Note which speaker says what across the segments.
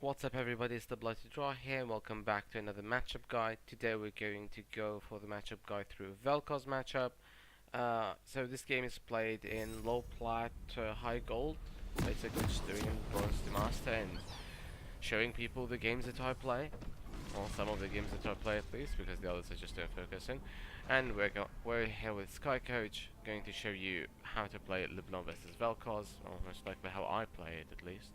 Speaker 1: What's up everybody, it's the BlightedRa here and welcome back to another matchup guide. Today we're going to go for the matchup guide through Velkoz matchup. So this game is played in low plat, high gold. Basically just doing bronze to master and showing people the games that I play. Well, some of the games that I play at least, because the others I just don't focus in. And we're here with SkyCoach, going to show you how to play LeBlanc versus Velkoz, almost like how I play it at least.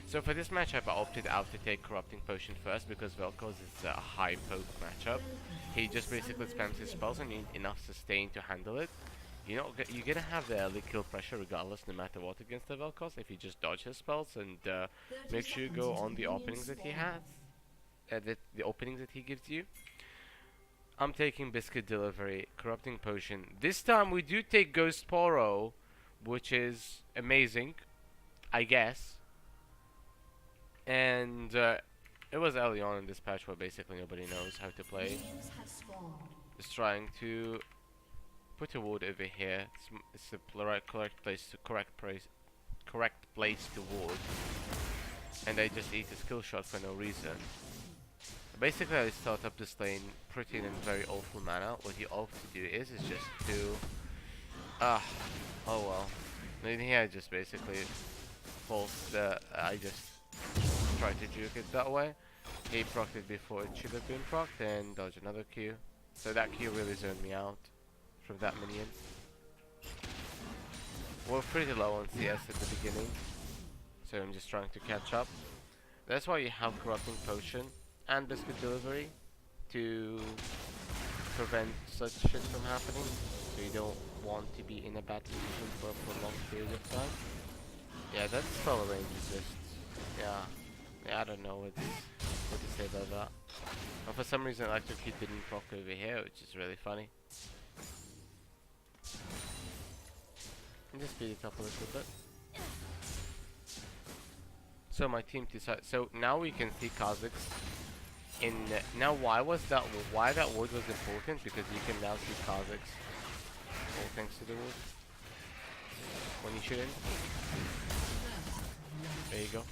Speaker 1: So for this matchup, I opted out to take Corrupting Potion first because Velkoz is a high poke matchup. He just basically spams his spells and needs enough sustain to handle it. You're gonna have the early kill pressure regardless, no matter what, against the Velkoz if you just dodge his spells and make sure you go on the openings that he has, the openings that he gives you. I'm taking Biscuit Delivery, Corrupting Potion. This time we do take Ghost Poro, which is amazing, I guess. And it was early on in this patch where basically nobody knows how to play. Just trying to put a ward over here. It's the correct place to ward, and I just eat a skill shot for no reason. Basically, I start up this lane pretty in very awful manner. What you ought to do is just to oh well. And here I just basically I just try to juke it that way. He procced it before it should have been procced and dodge another Q. So that Q really zoned me out from that minion. We're pretty low on CS at the beginning, so I'm just trying to catch up. That's why you have Corrupting Potion and Biscuit Delivery to prevent such shit from happening. So you don't want to be in a bad position for a prolonged period of time. Yeah, that spell range is just, yeah, I don't know what to say about that. And for some reason Electrocute didn't proc over here, which is really funny. And just speed it up a little bit. So my team decided, so now we can see Kha'Zix in, now why that ward was important, because you can now see Kha'Zix, all thanks to the ward, when you shoot in. There you go.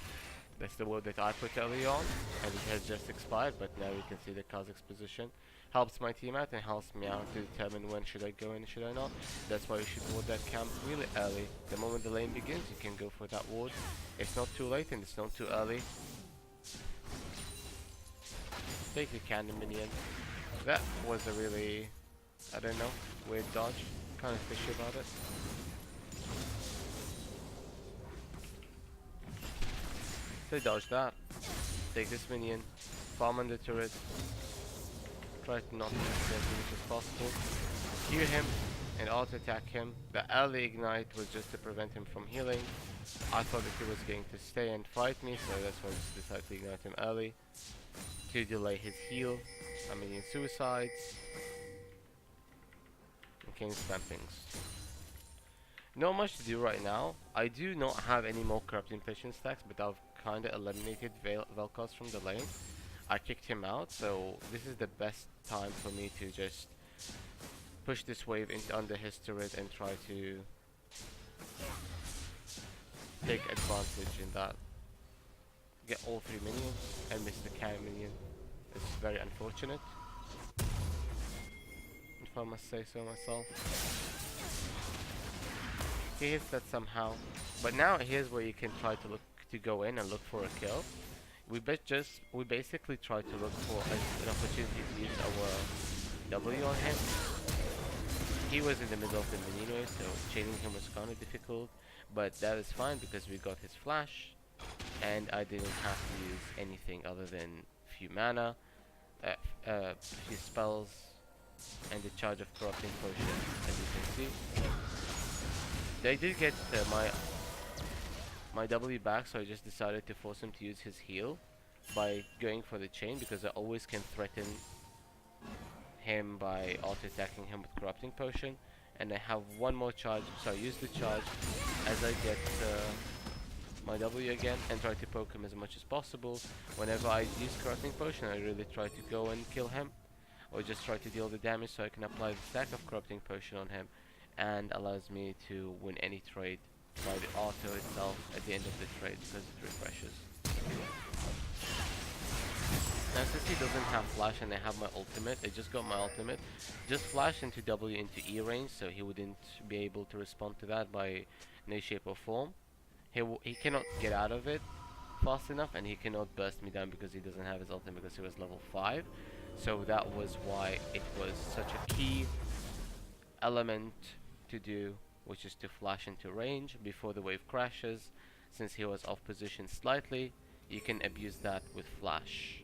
Speaker 1: That's the word that I put early on, and it has just expired, but now we can see the Kha'Zix position. Helps my team out and helps me out to determine when should I go in and should I not. That's why you should ward that camp really early. The moment the lane begins, you can go for that ward. It's not too late and it's not too early. Take the cannon minion. That was a really, I don't know, weird dodge. Kind of fishy about it. So dodge that. Take this minion. Farm on the turret. Try to not miss as much as possible. Q him and auto attack him. The early ignite was just to prevent him from healing. I thought that he was going to stay and fight me, so that's why I just decided to ignite him early to delay his heal. I mean, in suicides. Okay, stampings. Not much to do right now. I do not have any more Corrupting Potion stacks, but I've kinda eliminated Velkoz from the lane. I kicked him out, so this is the best time for me to just push this wave under his turret and try to take advantage in that. Get all 3 minions and miss the cannon minion. It's very unfortunate, if I must say so myself. He hits that somehow, but now here's where you can try to go in and look for a kill. We basically try to look for an opportunity to use our W on him. He was in the middle of the minion wave, so chaining him was kind of difficult, but that is fine because we got his flash, and I didn't have to use anything other than few mana, few spells, and the charge of Corrupting Potion, as you can see. They did get my W back, so I just decided to force him to use his heal by going for the chain, because I always can threaten him by auto-attacking him with Corrupting Potion. And I have one more charge, so I use the charge as I get my W again and try to poke him as much as possible. Whenever I use Corrupting Potion, I really try to go and kill him, or just try to deal the damage so I can apply the stack of Corrupting Potion on him, and allows me to win any trade by the auto itself at the end of the trade because it refreshes. since he doesn't have flash and I have my ultimate, I just got my ultimate, just flash into W into E range so he wouldn't be able to respond to that by no shape or form. He cannot get out of it fast enough, and he cannot burst me down because he doesn't have his ultimate because he was level 5. So that was why it was such a key element to do, which is to flash into range before the wave crashes. Since he was off position slightly, you can abuse that with flash.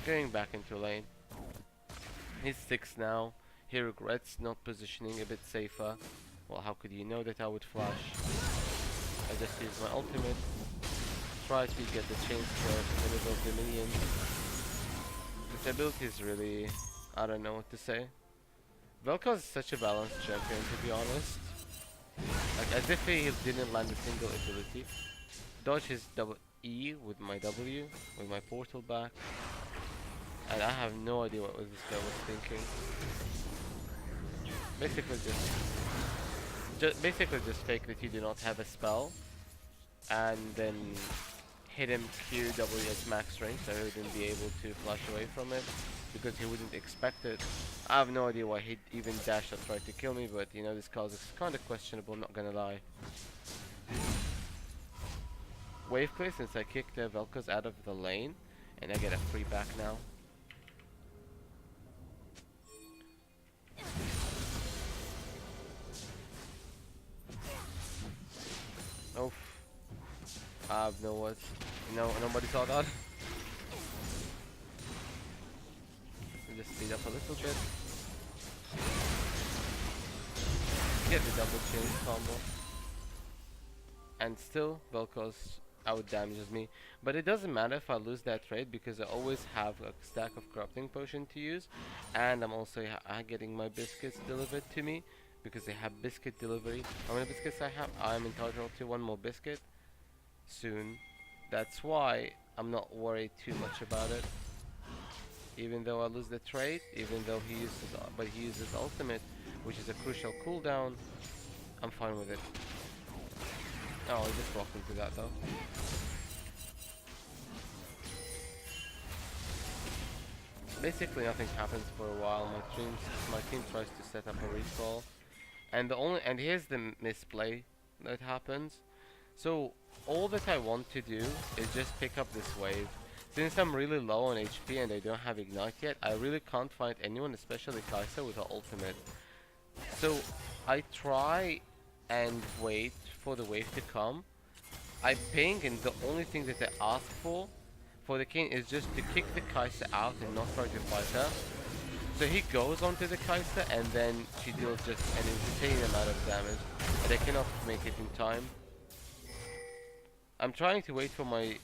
Speaker 1: Going back into lane. He's 6 now. He regrets not positioning a bit safer. Well, how could you know that I would flash? I just used my ultimate. Try to get the chain square in the middle of the minions. This ability is really... I don't know what to say. Velkoz is such a balanced champion, to be honest. Like, as if he didn't land a single ability. Dodge his double E with my W, with my portal back. And I have no idea what this guy was thinking. Basically just fake that you do not have a spell, and then hit him Q W at max range so he wouldn't be able to flash away from it because he wouldn't expect it. I have no idea why he even dashed or tried to kill me, but you know, this cause is kind of questionable, not gonna lie. Wave play since I kicked the Velkoz out of the lane, and I get a free back now. Oh, I have no words. No, nobody saw that. Just speed up a little bit. Get the double chain combo. And still, Velkoz out damages me. But it doesn't matter if I lose that trade because I always have a stack of corrupting potion to use. And I'm also getting my biscuits delivered to me, because they have biscuit delivery. How many biscuits I have? I'm entitled to one more biscuit soon. That's why I'm not worried too much about it. Even though I lose the trade, even though he uses ultimate, which is a crucial cooldown, I'm fine with it. Oh, I just walked into that though. Basically nothing happens for a while. My team tries to set up a recall. And here's the misplay that happens. So all that I want to do is just pick up this wave. Since I'm really low on HP and I don't have Ignite yet, I really can't find anyone, especially Kai'Sa, with her ultimate. So I try and wait for the wave to come. I ping, and the only thing that I ask for the king is just to kick the Kai'Sa out and not try to fight her. So he goes onto the Kai'Sa and then she deals just an insane amount of damage, and I cannot make it in time. I'm trying to wait for my...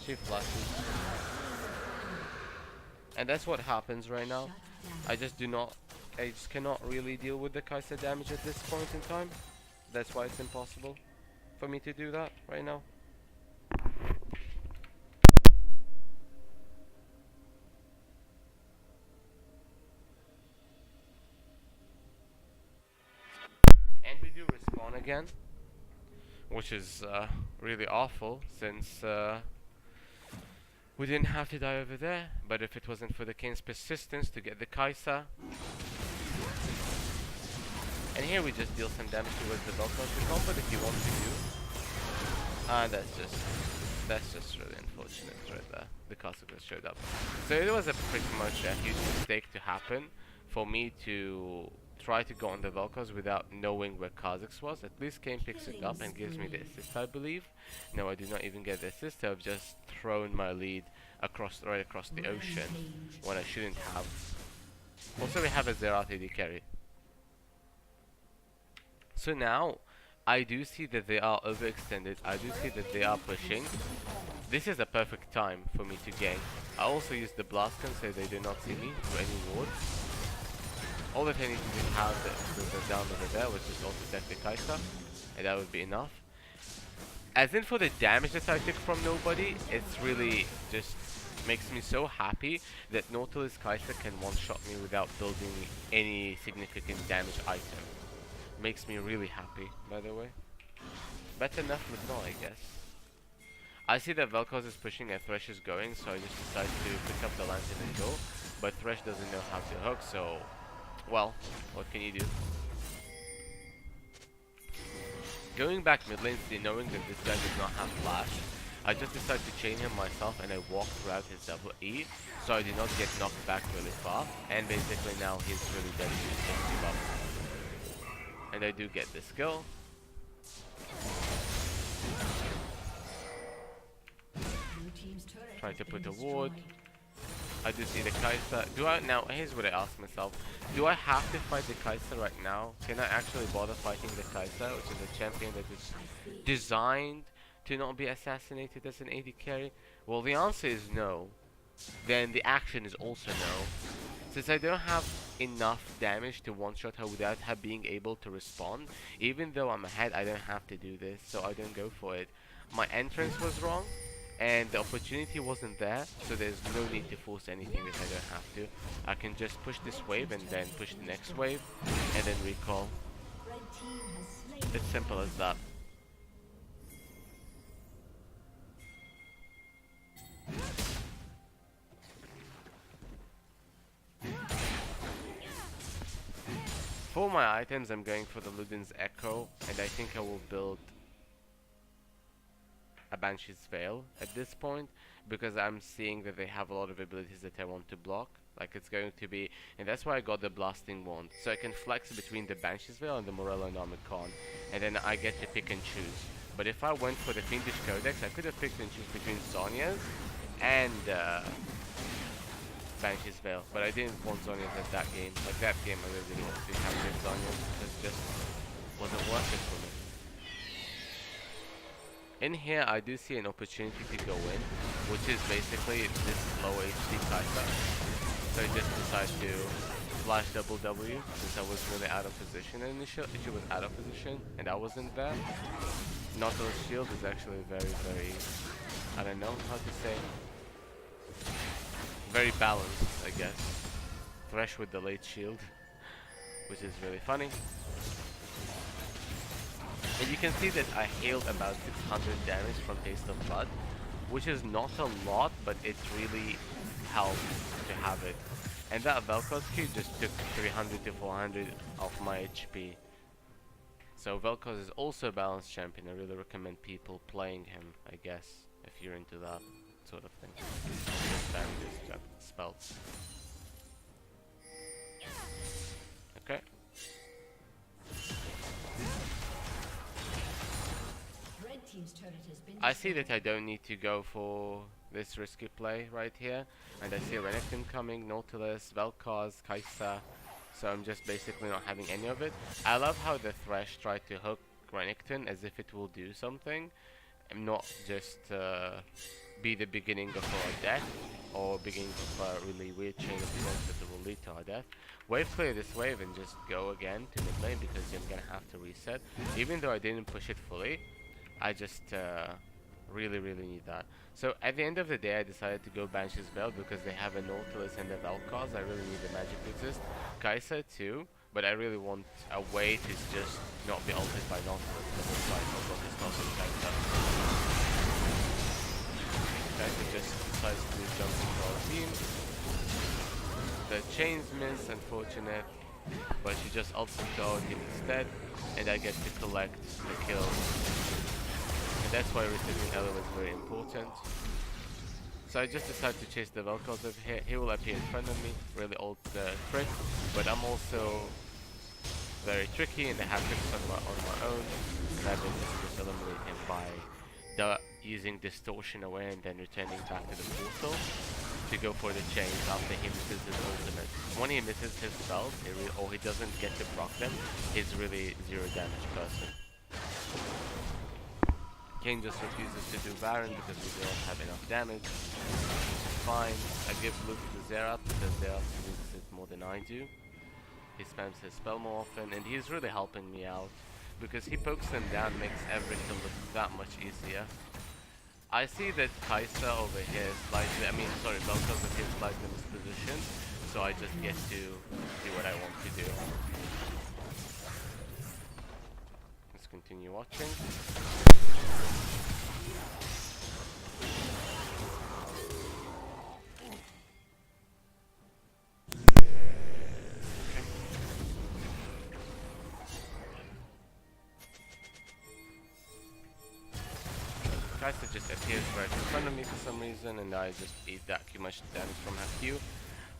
Speaker 1: She flashes. And that's what happens right now. I just cannot really deal with the Kai'Sa damage at this point in time. That's why it's impossible for me to do that right now. And we do respawn again, which is really awful since we didn't have to die over there. But if it wasn't for the Kane's persistence to get the Kai'Sa, and here we just deal some damage towards the Velkoz to combo if you want to do. That's just really unfortunate right there. The Kha'Zix showed up. So it was pretty much a huge mistake to happen for me to try to go on the Velkoz without knowing where Kha'Zix was. At least Kane picks it up and gives me the assist, I believe. No, I do not even get the assist. I've just thrown my lead right across the ocean when I shouldn't have. Also, we have a Zerat AD carry. So now, I do see that they are overextended. I do see that they are pushing. This is a perfect time for me to gank. I also use the blast gun so they do not see me through any ward. All that I need to do have the down over there was just also deck the Kai'Sa, and that would be enough. As in for the damage that I took from nobody, it's really just makes me so happy that Nautilus Kai'Sa can one-shot me without building any significant damage item. Makes me really happy, by the way. better enough LeBlanc, I guess. I see that Velkoz is pushing and Thresh is going, so I just decide to pick up the lantern and go. But Thresh doesn't know how to hook, so... well, what can you do? Going back mid lane, knowing that this guy does not have flash, I just decided to chain him myself and I walk throughout his double E, so I do not get knocked back really far, and basically now he's really dead to his 60 buff. And I do get this kill. Try to put a ward. I do see the Kai'Sa. Do I now? Here's what I ask myself: do I have to fight the Kai'Sa right now? Can I actually bother fighting the Kai'Sa, which is a champion that is designed to not be assassinated as an AD carry? Well, the answer is no. Then the action is also no. Since I don't have enough damage to one-shot her without her being able to respond, even though I'm ahead, I don't have to do this, so I don't go for it. My entrance was wrong, and the opportunity wasn't there, so there's no need to force anything if I don't have to. I can just push this wave and then push the next wave, and then recall. It's simple as that. For my items, I'm going for the Luden's Echo, and I think I will build a Banshee's Veil at this point, because I'm seeing that they have a lot of abilities that I want to block. Like it's going to be, and that's why I got the Blasting Wand, so I can flex between the Banshee's Veil and the Morello and Omicron, and then I get to pick and choose. But if I went for the Fiendish Codex, I could have picked and choose between Zhonya's and Banshee's Veil, but I didn't want Zhonya's at that game. Like that game, I really didn't want to have Zhonya's, because it just wasn't worth it for me. In here, I do see an opportunity to go in, which is basically this low HD Kai'Sa. So I just decide to flash double W, since I was really out of position initially. She was out of position, and I wasn't there. Nautilus shield is actually very, very, I don't know how to say, very balanced, I guess. Thresh with the late shield, which is really funny. And you can see that I healed about 600 damage from Taste of Blood, which is not a lot, but it really helped to have it. And that Velkoz Q just took 300 to 400 of my HP. So Velkoz is also a balanced champion. I really recommend people playing him, I guess, if you're into that sort of thing. Just spells. Okay. I see that I don't need to go for this risky play right here, and I see Renekton coming, Nautilus, Velkoz, Kai'Sa, so I'm just basically not having any of it. I love how the Thresh tried to hook Renekton as if it will do something, and not just be the beginning of our death, or beginning of a really weird chain of events that will lead to our death. Wave clear this wave and just go again to mid lane, because I'm gonna have to reset. Even though I didn't push it fully, I just really need that. So at the end of the day, I decided to go Banshee's Veil because they have a Nautilus and a Velkoz. I really need the magic resist. Kai'Sa too, but I really want a way to just not be altered by Nautilus. Kai'Sa just decides to jump into our team. The chains miss, unfortunate, but she just ults into our team instead, and I get to collect the kill. That's why receiving Elo is very important. So I just decided to chase the Velkoz over here. He will appear in front of me, really old trick, but I'm also very tricky and I have tricks on my own. And I basically just eliminate him by using distortion away and then returning back to the portal to go for the chains after he misses his ultimate. When he misses his spells, or he doesn't get to proc them, he's really 0 damage person. Kane just refuses to do Baron because we don't have enough damage, which is fine. I give Luke to Xerath because Xerath uses it more than I do. He spams his spell more often, and he's really helping me out because he pokes them down, makes everything look that much easier. I see that Kai'Sa over here slightly, Velkoz is slightly mispositioned, so I just get to do what I want to do. Let's continue watching. Kai'Sa just appears right in front of me for some reason, and I just eat that much damage from her Q.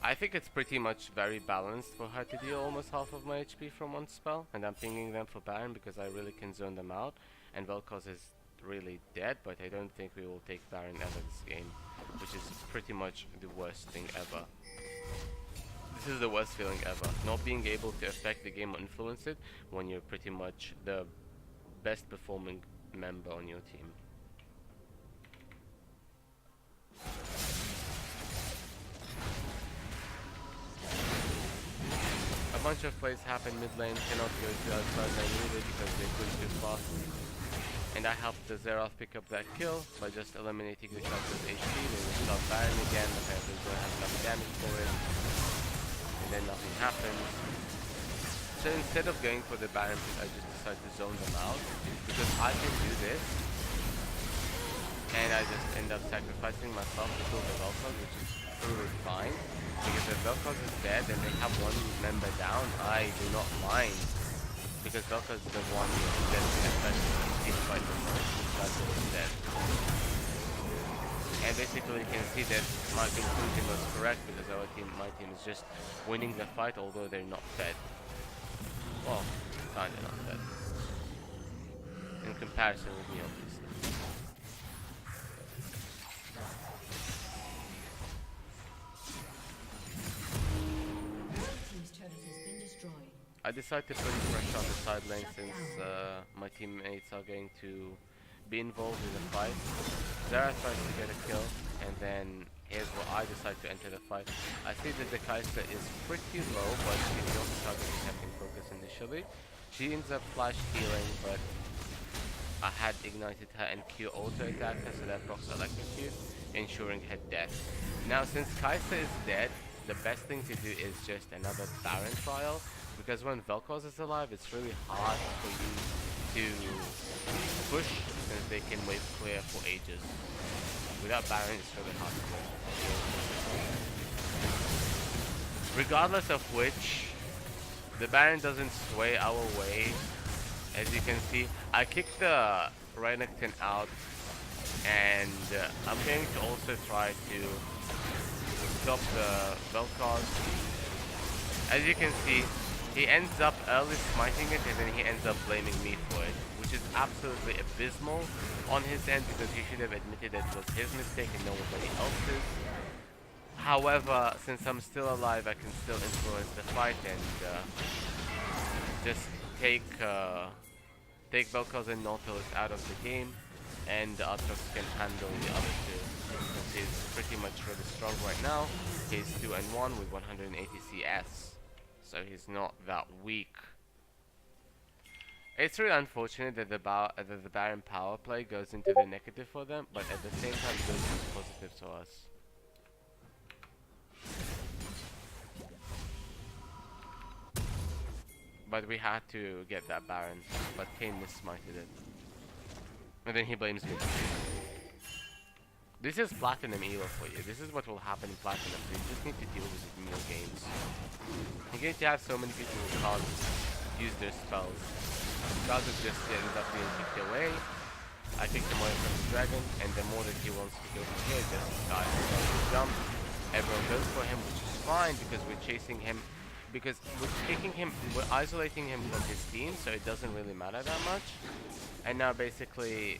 Speaker 1: I think it's pretty much very balanced for her to deal almost half of my HP from one spell, and I'm pinging them for Baron because I really can zone them out, and Velkoz is really dead, but I don't think we will take Baron ever this game, which is pretty much the worst thing ever. This is the worst feeling ever, not being able to affect the game or influence it when you're pretty much the best performing member on your team. A bunch of plays happen mid lane, cannot go to outside lane really because they push too fast. And I helped the Xerath pick up that kill by just eliminating the Kai'Sa's HP. They will start Baron again, apparently don't have enough damage for it. And then nothing happens. So instead of going for the Baron pick, I just decide to zone them out because I can do this. And I just end up sacrificing myself to kill the Velkoz, which is totally fine. Because if Velkoz is dead and they have one member down, I do not mind. Because Velkoz is the one who gets the effect of the team fight the most, which is dead. And basically you can see that my conclusion was correct because my team is just winning the fight although they're not dead. Well, kinda not dead. In comparison with me obviously. I decided to put pressure on the side lane since my teammates are going to be involved in the fight. Xerath tries to get a kill, and then here's where I decide to enter the fight. I see that the Kai'Sa is pretty low, but she also targeted Captain Focus initially. She ends up flash healing, but I had ignited her and Q auto attacked her, so that procs electric Q, ensuring her death. Now since Kai'Sa is dead, the best thing to do is just another Baron trial, because when Velkoz is alive, it's really hard for you to push since they can wave clear for ages. Without Baron, it's really hard to push. Regardless of which, the Baron doesn't sway our way. As you can see, I kicked the Renekton out, and I'm going to also try to stop the Velkoz. As you can see, he ends up early smiting it and then he ends up blaming me for it, which is absolutely abysmal on his end because he should have admitted that it was his mistake and nobody else's. However, since I'm still alive, I can still influence the fight and just take Velkoz and Nautilus out of the game, and the Aatrox can handle the other two. Since he's pretty much really strong right now, he's 2-1 with 180 CS. So he's not that weak. It's really unfortunate that the Baron power play goes into the negative for them, but at the same time it goes into positive to us. But we had to get that Baron, but Kane missmited it. And then he blames me. This is Platinum Elo for you. This is what will happen in Platinum. You just need to deal with it in your games. You're going to have so many people who can't use their spells. Gaza just ends up being kicked away. I kicked him away from the dragon, and the more that he wants to go from here, just dies. Jump. Everyone goes for him, which is fine because we're chasing him. Because we're kicking him, we're isolating him from his team, so it doesn't really matter that much. And now basically,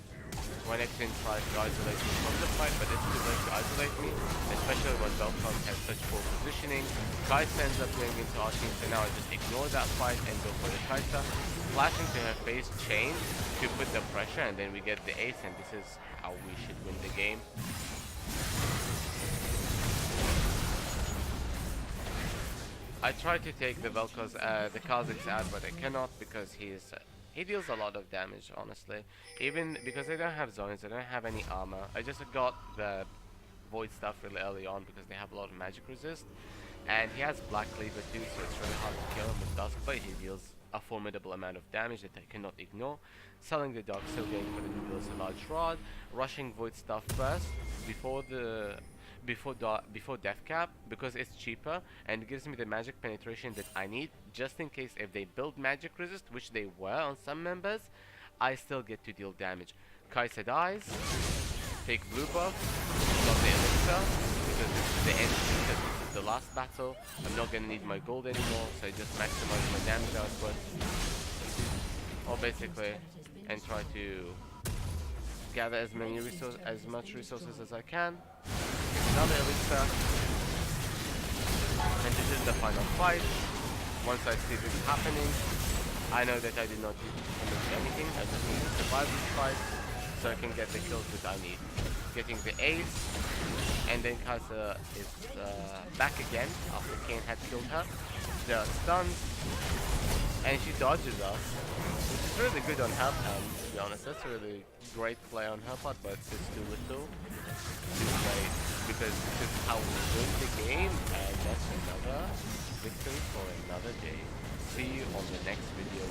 Speaker 1: Renekton tries to isolate me from the fight, but it's too late to isolate me, especially when Velkoz has such poor positioning. Kai'Sa ends up going into our team, so now I just ignore that fight and go for the Kai'Sa. Flash into her face chain to put the pressure, and then we get the ace, and this is how we should win the game. I tried to take the Velkoz, the Kha'Zix out, but I cannot because he deals a lot of damage, honestly. Even because they don't have zones, they don't have any armor. I just got the Void stuff really early on because they have a lot of magic resist. And he has Black Cleaver too, so it's really hard to kill him with Duskblade. He deals a formidable amount of damage that I cannot ignore. Selling the dog, still going for the Nebulous Large Rod, rushing Void stuff first before death cap because it's cheaper and gives me the magic penetration that I need just in case if they build magic resist, which they were on some members, I still get to deal damage. Kai'Sa dies. take blue buff, got the elixir, because this is the end, because this is the last battle. I'm not gonna need my gold anymore, so I just maximize my damage output. Or basically, and try to gather as much resources as I can. Another elixir. And this is the final fight. Once I see this happening, I know that I did not need to commit anything. I just need to survive this fight so I can get the kills that I need. Getting the ace, and then Kai'Sa is back again after Kayn had killed her. There are stuns, and she dodges us, which is really good on her part, to be honest. That's a really great play on her part, but it's too little to play, because this is how we win the game, and that's another victory for another day. See you on the next video.